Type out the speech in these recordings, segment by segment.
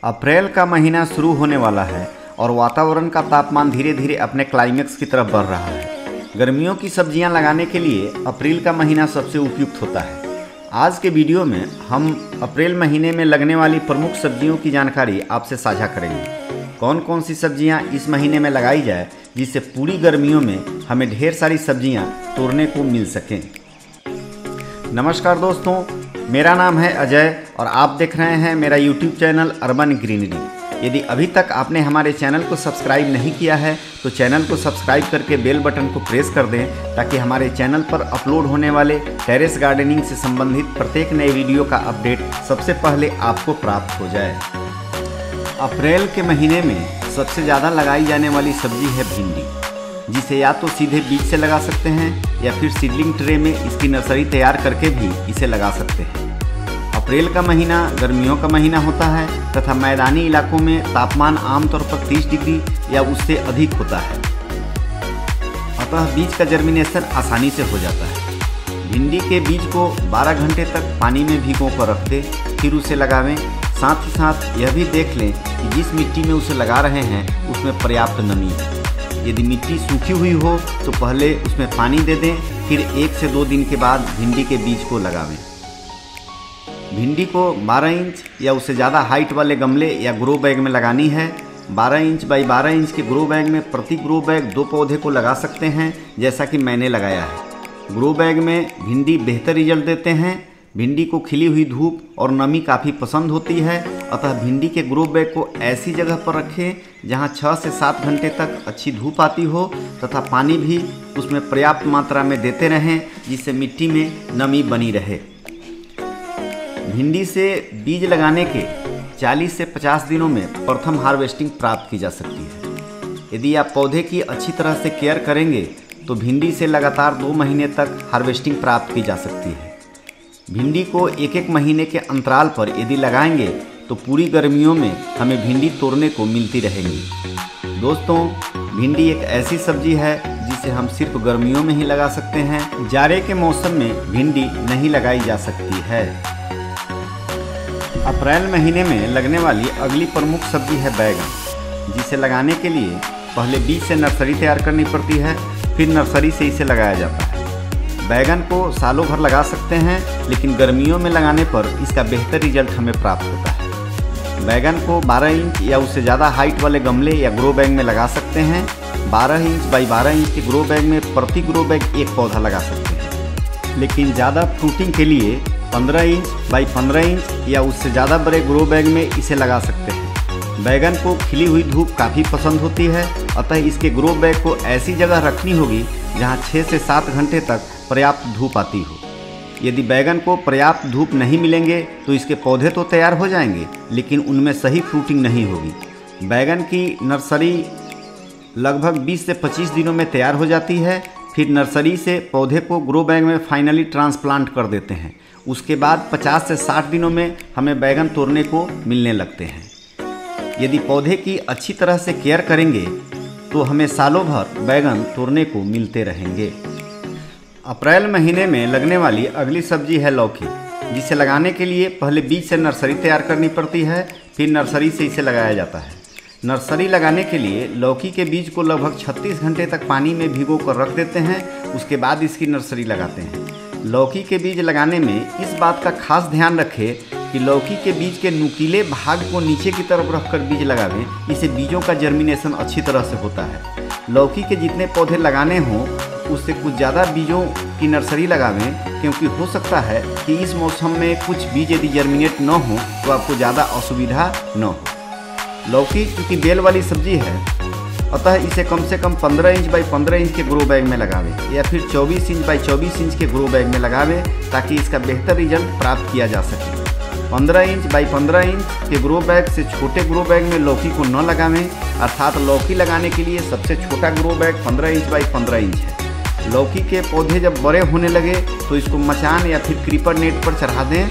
अप्रैल का महीना शुरू होने वाला है और वातावरण का तापमान धीरे धीरे अपने क्लाइमेक्स की तरफ बढ़ रहा है। गर्मियों की सब्जियां लगाने के लिए अप्रैल का महीना सबसे उपयुक्त होता है। आज के वीडियो में हम अप्रैल महीने में लगने वाली प्रमुख सब्जियों की जानकारी आपसे साझा करेंगे। कौन कौन सी सब्जियां इस महीने में लगाई जाए जिससे पूरी गर्मियों में हमें ढेर सारी सब्जियां तोड़ने को मिल सकें। नमस्कार दोस्तों, मेरा नाम है अजय और आप देख रहे हैं मेरा YouTube चैनल अर्बन ग्रीनरी। यदि अभी तक आपने हमारे चैनल को सब्सक्राइब नहीं किया है तो चैनल को सब्सक्राइब करके बेल बटन को प्रेस कर दें ताकि हमारे चैनल पर अपलोड होने वाले टेरेस गार्डनिंग से संबंधित प्रत्येक नए वीडियो का अपडेट सबसे पहले आपको प्राप्त हो जाए। अप्रैल के महीने में सबसे ज़्यादा लगाई जाने वाली सब्जी है भिंडी, जिसे या तो सीधे बीज से लगा सकते हैं या फिर सीडलिंग ट्रे में इसकी नर्सरी तैयार करके भी इसे लगा सकते हैं। अप्रैल का महीना गर्मियों का महीना होता है तथा मैदानी इलाकों में तापमान आमतौर पर 30 डिग्री या उससे अधिक होता है, अतः बीज का जर्मिनेशन आसानी से हो जाता है। भिंडी के बीज को 12 घंटे तक पानी में भिगो कर रख दें, फिर उसे लगावें। साथ ही साथ यह भी देख लें कि जिस मिट्टी में उसे लगा रहे हैं उसमें पर्याप्त नमी है। यदि मिट्टी सूखी हुई हो तो पहले उसमें पानी दे दें, फिर 1 से 2 दिन के बाद भिंडी के बीज को लगावें। भिंडी को 12 इंच या उससे ज़्यादा हाइट वाले गमले या ग्रो बैग में लगानी है। 12 इंच बाई 12 इंच के ग्रो बैग में प्रति ग्रो बैग 2 पौधे को लगा सकते हैं, जैसा कि मैंने लगाया है। ग्रो बैग में भिंडी बेहतर रिजल्ट देते हैं। भिंडी को खिली हुई धूप और नमी काफ़ी पसंद होती है, अतः भिंडी के ग्रो बैग को ऐसी जगह पर रखें जहां 6 से 7 घंटे तक अच्छी धूप आती हो तथा पानी भी उसमें पर्याप्त मात्रा में देते रहें, जिससे मिट्टी में नमी बनी रहे। भिंडी से बीज लगाने के 40 से 50 दिनों में प्रथम हार्वेस्टिंग प्राप्त की जा सकती है। यदि आप पौधे की अच्छी तरह से केयर करेंगे तो भिंडी से लगातार 2 महीने तक हार्वेस्टिंग प्राप्त की जा सकती है। भिंडी को 1-1 महीने के अंतराल पर यदि लगाएंगे तो पूरी गर्मियों में हमें भिंडी तोड़ने को मिलती रहेंगी। दोस्तों, भिंडी एक ऐसी सब्जी है जिसे हम सिर्फ गर्मियों में ही लगा सकते हैं। जाड़े के मौसम में भिंडी नहीं लगाई जा सकती है। अप्रैल महीने में लगने वाली अगली प्रमुख सब्जी है बैगन, जिसे लगाने के लिए पहले बीज से नर्सरी तैयार करनी पड़ती है, फिर नर्सरी से इसे लगाया जाता है। बैगन को सालों भर लगा सकते हैं, लेकिन गर्मियों में लगाने पर इसका बेहतर रिजल्ट हमें प्राप्त होता है। बैगन को 12 इंच या उससे ज़्यादा हाइट वाले गमले या ग्रो बैग में लगा सकते हैं। 12 इंच बाई 12 इंच के ग्रो बैग में प्रति ग्रो बैग 1 पौधा लगा सकते हैं, लेकिन ज़्यादा फ्रूटिंग के लिए 15 इंच बाई 15 इंच या उससे ज़्यादा बड़े ग्रो बैग में इसे लगा सकते हैं। बैगन को खिली हुई धूप काफ़ी पसंद होती है, अतः इसके ग्रो बैग को ऐसी जगह रखनी होगी जहाँ 6 से 7 घंटे तक पर्याप्त धूप आती हो। यदि बैगन को पर्याप्त धूप नहीं मिलेंगे तो इसके पौधे तो तैयार हो जाएंगे, लेकिन उनमें सही फ्रूटिंग नहीं होगी। बैगन की नर्सरी लगभग 20 से 25 दिनों में तैयार हो जाती है। फिर नर्सरी से पौधे को ग्रो बैग में फाइनली ट्रांसप्लांट कर देते हैं। उसके बाद 50 से 60 दिनों में हमें बैगन तोड़ने को मिलने लगते हैं। यदि पौधे की अच्छी तरह से केयर करेंगे तो हमें सालों भर बैगन तोड़ने को मिलते रहेंगे। अप्रैल महीने में लगने वाली अगली सब्जी है लौकी, जिसे लगाने के लिए पहले बीज से नर्सरी तैयार करनी पड़ती है, फिर नर्सरी से इसे लगाया जाता है। नर्सरी लगाने के लिए लौकी के बीज को लगभग 36 घंटे तक पानी में भिगो कर रख देते हैं, उसके बाद इसकी नर्सरी लगाते हैं। लौकी के बीज लगाने में इस बात का खास ध्यान रखें कि लौकी के बीज के नुकीले भाग को नीचे की तरफ रखकर बीज लगावें, इससे बीजों का जर्मिनेशन अच्छी तरह से होता है। लौकी के जितने पौधे लगाने हों उससे कुछ ज़्यादा बीजों की नर्सरी लगावें, क्योंकि हो सकता है कि इस मौसम में कुछ बीज यदि जर्मिनेट न हो तो आपको ज़्यादा असुविधा न हो। लौकी चूँकि बेल वाली सब्जी है, अतः इसे कम से कम 15 इंच बाई 15 इंच के ग्रो बैग में लगावें या फिर 24 इंच बाई 24 इंच के ग्रो बैग में लगावें, ताकि इसका बेहतर रिजल्ट प्राप्त किया जा सके। 15 इंच बाई 15 इंच के ग्रो बैग से छोटे ग्रो बैग में लौकी को न लगावें, अर्थात लौकी लगाने के लिए सबसे छोटा grow bag 15 inch by 15 inch है। लौकी के पौधे जब बड़े होने लगे तो इसको मचान या फिर क्रीपर नेट पर चढ़ा दें,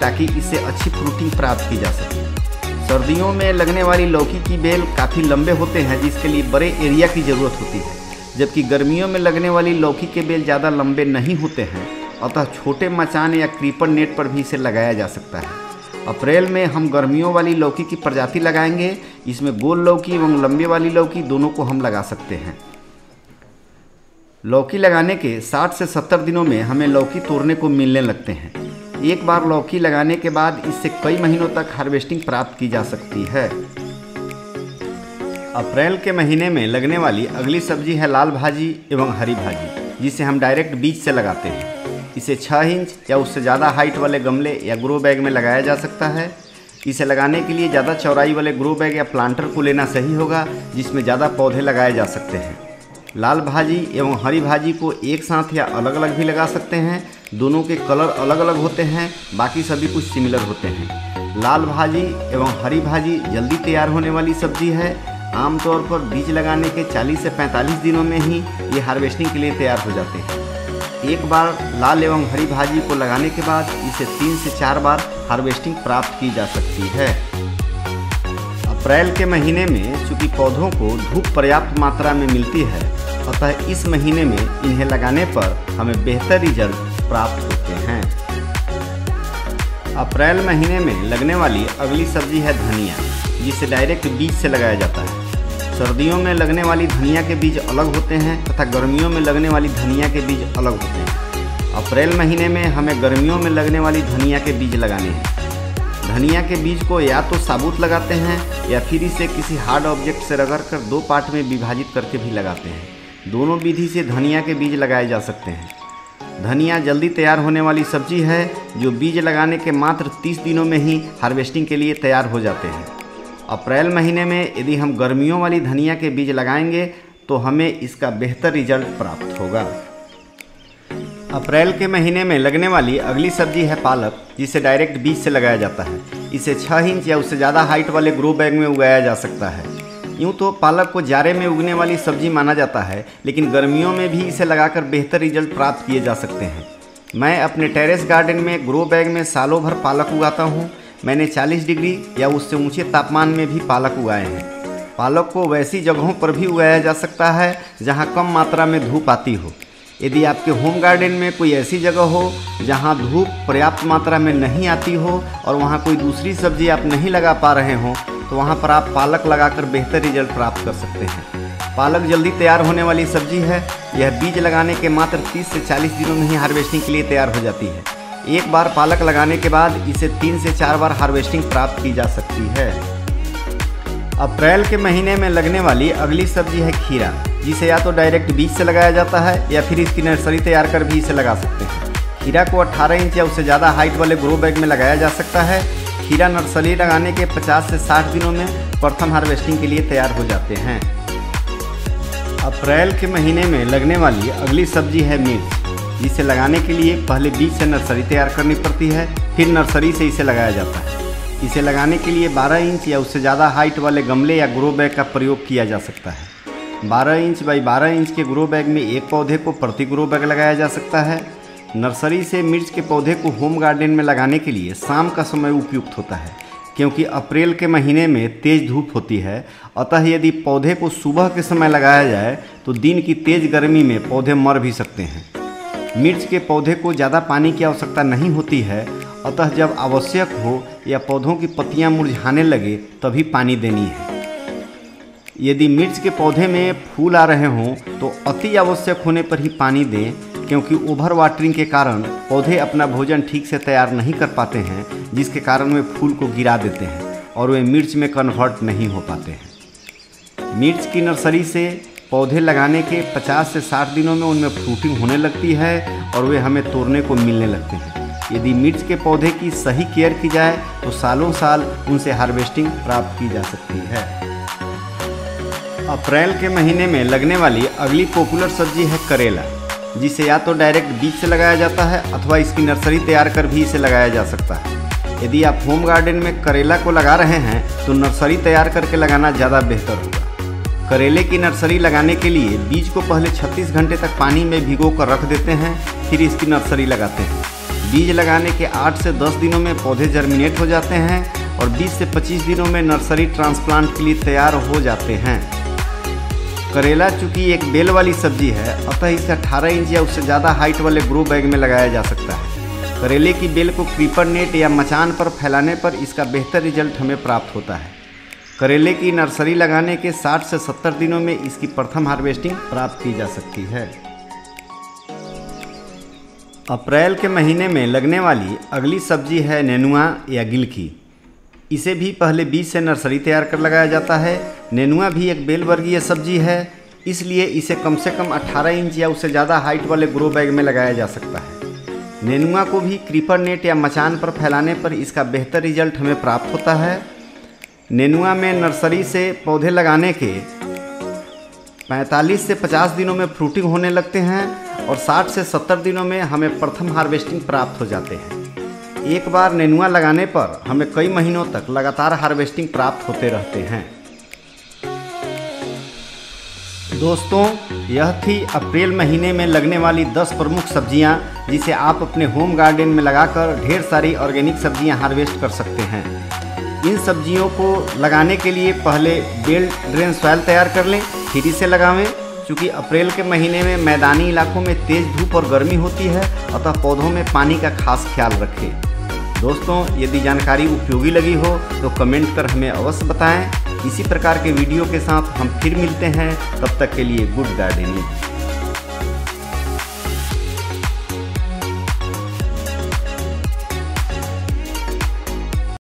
ताकि इससे अच्छी फ्रूटिंग प्राप्त की जा सके। सर्दियों में लगने वाली लौकी की बेल काफ़ी लंबे होते हैं, जिसके लिए बड़े एरिया की ज़रूरत होती है, जबकि गर्मियों में लगने वाली लौकी के बेल ज़्यादा लंबे नहीं होते हैं, अतः छोटे मचान या क्रीपर नेट पर भी इसे लगाया जा सकता है। अप्रैल में हम गर्मियों वाली लौकी की प्रजाति लगाएंगे। इसमें गोल लौकी एवं लंबे वाली लौकी दोनों को हम लगा सकते हैं। लौकी लगाने के 60 से 70 दिनों में हमें लौकी तोड़ने को मिलने लगते हैं। एक बार लौकी लगाने के बाद इससे कई महीनों तक हार्वेस्टिंग प्राप्त की जा सकती है। अप्रैल के महीने में लगने वाली अगली सब्जी है लाल भाजी एवं हरी भाजी, जिसे हम डायरेक्ट बीज से लगाते हैं। इसे 6 इंच या उससे ज़्यादा हाइट वाले गमले या ग्रो बैग में लगाया जा सकता है। इसे लगाने के लिए ज़्यादा चौड़ाई वाले ग्रो बैग या प्लांटर को लेना सही होगा, जिसमें ज़्यादा पौधे लगाए जा सकते हैं। लाल भाजी एवं हरी भाजी को एक साथ या अलग अलग भी लगा सकते हैं। दोनों के कलर अलग अलग होते हैं, बाकी सभी कुछ सिमिलर होते हैं। लाल भाजी एवं हरी भाजी जल्दी तैयार होने वाली सब्जी है। आमतौर पर बीज लगाने के 40 से 45 दिनों में ही ये हार्वेस्टिंग के लिए तैयार हो जाते हैं। एक बार लाल एवं हरी भाजी को लगाने के बाद इसे 3 से 4 बार हार्वेस्टिंग प्राप्त की जा सकती है। अप्रैल के महीने में चूँकि पौधों को धूप पर्याप्त मात्रा में मिलती है, अतः इस महीने में इन्हें लगाने पर हमें बेहतर रिजल्ट प्राप्त होते हैं। अप्रैल महीने में लगने वाली अगली सब्जी है धनिया, जिसे डायरेक्ट बीज से लगाया जाता है। सर्दियों में लगने वाली धनिया के बीज अलग होते हैं तथा गर्मियों में लगने वाली धनिया के बीज अलग होते हैं। अप्रैल महीने में हमें गर्मियों में लगने वाली धनिया के बीज लगाने हैं। धनिया के बीज को या तो साबुत लगाते हैं या फिर इसे किसी हार्ड ऑब्जेक्ट से रगड़कर 2 पार्ट में विभाजित करके भी लगाते हैं। दोनों विधि से धनिया के बीज लगाए जा सकते हैं। धनिया जल्दी तैयार होने वाली सब्जी है, जो बीज लगाने के मात्र 30 दिनों में ही हार्वेस्टिंग के लिए तैयार हो जाते हैं। अप्रैल महीने में यदि हम गर्मियों वाली धनिया के बीज लगाएंगे तो हमें इसका बेहतर रिजल्ट प्राप्त होगा। अप्रैल के महीने में लगने वाली अगली सब्जी है पालक, जिसे डायरेक्ट बीज से लगाया जाता है। इसे 6 इंच या उससे ज़्यादा हाइट वाले ग्रो बैग में उगाया जा सकता है। यूँ तो पालक को जाड़े में उगने वाली सब्जी माना जाता है, लेकिन गर्मियों में भी इसे लगाकर बेहतर रिजल्ट प्राप्त किए जा सकते हैं। मैं अपने टेरेस गार्डन में ग्रो बैग में सालों भर पालक उगाता हूँ। मैंने 40 डिग्री या उससे ऊंचे तापमान में भी पालक उगाए हैं। पालक को वैसी जगहों पर भी उगाया जा सकता है जहां कम मात्रा में धूप आती हो। यदि आपके होम गार्डन में कोई ऐसी जगह हो जहां धूप पर्याप्त मात्रा में नहीं आती हो और वहां कोई दूसरी सब्जी आप नहीं लगा पा रहे हो, तो वहां पर आप पालक लगाकर बेहतर रिजल्ट प्राप्त कर सकते हैं। पालक जल्दी तैयार होने वाली सब्जी है। यह बीज लगाने के मात्र 30 से 40 दिनों में ही हार्वेस्टिंग के लिए तैयार हो जाती है। एक बार पालक लगाने के बाद इसे 3 से 4 बार हार्वेस्टिंग प्राप्त की जा सकती है। अप्रैल के महीने में लगने वाली अगली सब्जी है खीरा, जिसे या तो डायरेक्ट बीज से लगाया जाता है या फिर इसकी नर्सरी तैयार कर भी इसे लगा सकते हैं। खीरा को 18 इंच या उससे ज़्यादा हाइट वाले ग्रो बैग में लगाया जा सकता है। खीरा नर्सरी लगाने के 50 से 60 दिनों में प्रथम हार्वेस्टिंग के लिए तैयार हो जाते हैं। अप्रैल के महीने में लगने वाली अगली सब्जी है मिर्च, जिसे लगाने के लिए पहले बीज से नर्सरी तैयार करनी पड़ती है, फिर नर्सरी से इसे लगाया जाता है। इसे लगाने के लिए 12 इंच या उससे ज़्यादा हाइट वाले गमले या ग्रो बैग का प्रयोग किया जा सकता है। 12 इंच बाई 12 इंच के ग्रो बैग में एक पौधे को प्रति ग्रो बैग लगाया जा सकता है। नर्सरी से मिर्च के पौधे को होम गार्डन में लगाने के लिए शाम का समय उपयुक्त होता है, क्योंकि अप्रैल के महीने में तेज़ धूप होती है। अतः यदि पौधे को सुबह के समय लगाया जाए तो दिन की तेज़ गर्मी में पौधे मर भी सकते हैं। मिर्च के पौधे को ज़्यादा पानी की आवश्यकता नहीं होती है, अतः जब आवश्यक हो या पौधों की पत्तियां मुरझाने लगे तभी पानी देनी है। यदि मिर्च के पौधे में फूल आ रहे हों तो अति आवश्यक होने पर ही पानी दें, क्योंकि ओवर वाटरिंग के कारण पौधे अपना भोजन ठीक से तैयार नहीं कर पाते हैं, जिसके कारण वे फूल को गिरा देते हैं और वे मिर्च में कन्वर्ट नहीं हो पाते हैं। मिर्च की नर्सरी से पौधे लगाने के 50 से 60 दिनों में उनमें फ्रूटिंग होने लगती है और वे हमें तोड़ने को मिलने लगते हैं। यदि मिर्च के पौधे की सही केयर की जाए तो सालों साल उनसे हार्वेस्टिंग प्राप्त की जा सकती है। अप्रैल के महीने में लगने वाली अगली पॉपुलर सब्जी है करेला, जिसे या तो डायरेक्ट बीज से लगाया जाता है अथवा इसकी नर्सरी तैयार कर भी इसे लगाया जा सकता है। यदि आप होम गार्डन में करेला को लगा रहे हैं तो नर्सरी तैयार करके लगाना ज़्यादा बेहतर होगा। करेले की नर्सरी लगाने के लिए बीज को पहले 36 घंटे तक पानी में भिगो कर रख देते हैं, फिर इसकी नर्सरी लगाते हैं। बीज लगाने के 8 से 10 दिनों में पौधे जर्मिनेट हो जाते हैं और 20 से 25 दिनों में नर्सरी ट्रांसप्लांट के लिए तैयार हो जाते हैं। करेला चूँकि एक बेल वाली सब्जी है, अतः इसे 18 इंच या उससे ज़्यादा हाइट वाले ग्रो बैग में लगाया जा सकता है। करेले की बेल को क्रीपर नेट या मचान पर फैलाने पर इसका बेहतर रिजल्ट हमें प्राप्त होता है। करेले की नर्सरी लगाने के 60 से 70 दिनों में इसकी प्रथम हार्वेस्टिंग प्राप्त की जा सकती है। अप्रैल के महीने में लगने वाली अगली सब्जी है नेनुआ या गिलकी। इसे भी पहले बीज से नर्सरी तैयार कर लगाया जाता है। नेनुआ भी एक बेल वर्गीय सब्जी है, इसलिए इसे कम से कम 18 इंच या उससे ज़्यादा हाइट वाले ग्रो बैग में लगाया जा सकता है। नेनुआ को भी क्रीपर नेट या मचान पर फैलाने पर इसका बेहतर रिजल्ट हमें प्राप्त होता है। नेनुआ में नर्सरी से पौधे लगाने के 45 से 50 दिनों में फ्रूटिंग होने लगते हैं और 60 से 70 दिनों में हमें प्रथम हार्वेस्टिंग प्राप्त हो जाते हैं। एक बार नेनुआ लगाने पर हमें कई महीनों तक लगातार हार्वेस्टिंग प्राप्त होते रहते हैं। दोस्तों, यह थी अप्रैल महीने में लगने वाली 10 प्रमुख सब्जियां जिसे आप अपने होम गार्डन में लगाकर ढेर सारी ऑर्गेनिक सब्जियां हार्वेस्ट कर सकते हैं। इन सब्जियों को लगाने के लिए पहले बेल ड्रेन सॉइल तैयार कर लें, फिर इसे लगावें। क्योंकि अप्रैल के महीने में मैदानी इलाकों में तेज़ धूप और गर्मी होती है, अतः पौधों में पानी का खास ख्याल रखें। दोस्तों, यदि जानकारी उपयोगी लगी हो तो कमेंट कर हमें अवश्य बताएं। इसी प्रकार के वीडियो के साथ हम फिर मिलते हैं, तब तक के लिए गुड गार्डनिंग।